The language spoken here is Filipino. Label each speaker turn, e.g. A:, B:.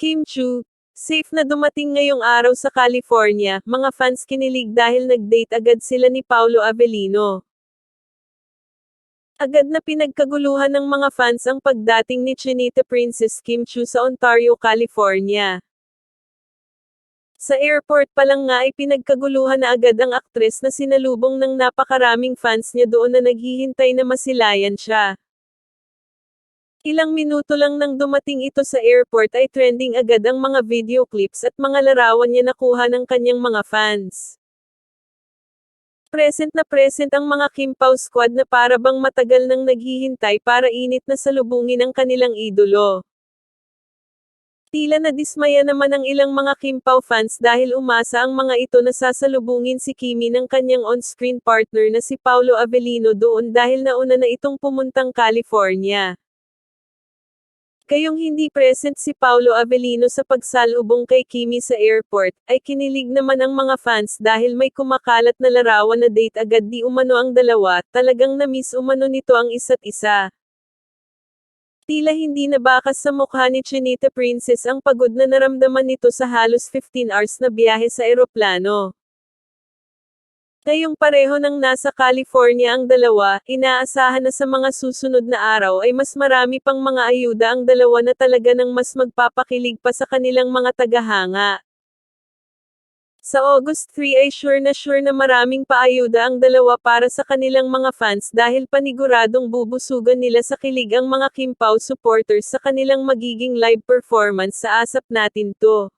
A: Kim Chu, safe na dumating ngayong araw sa California, mga fans kinilig dahil nag-date agad sila ni Paolo Avellino. Agad na pinagkaguluhan ng mga fans ang pagdating ni Chinita Princess Kim Chu sa Ontario, California. Sa airport pa lang nga ay pinagkaguluhan na agad ang aktres na sinalubong ng napakaraming fans niya doon na naghihintay na masilayan siya. Ilang minuto lang nang dumating ito sa airport ay trending agad ang mga video clips at mga larawan niya nakuha ng kanyang mga fans. Present na present ang mga Kim Pao squad na para bang matagal nang naghihintay para init na salubungin ang kanilang idolo. Tila nadismaya naman ang ilang mga Kim Pao fans dahil umasa ang mga ito na sasalubungin si Kimi ng kanyang on-screen partner na si Paolo Avellino doon dahil nauna na itong pumuntang California. Gayong hindi present si Paolo Avellino sa pagsalubong kay Kimi sa airport, ay kinilig naman ang mga fans dahil may kumakalat na larawan na date agad di umano ang dalawa, talagang na-miss umano nito ang isa't isa. Tila hindi nabakas sa mukha ni Chinita Princess ang pagod na naramdaman nito sa halos 15 hours na biyahe sa eroplano. Ngayong pareho nang nasa California ang dalawa, inaasahan na sa mga susunod na araw ay mas marami pang mga ayuda ang dalawa na talaga nang mas magpapakilig pa sa kanilang mga tagahanga. Sa August 3 ay sure na maraming paayuda ang dalawa para sa kanilang mga fans dahil paniguradong bubusugan nila sa kilig ang mga Kim Pao supporters sa kanilang magiging live performance sa Asap Natin To.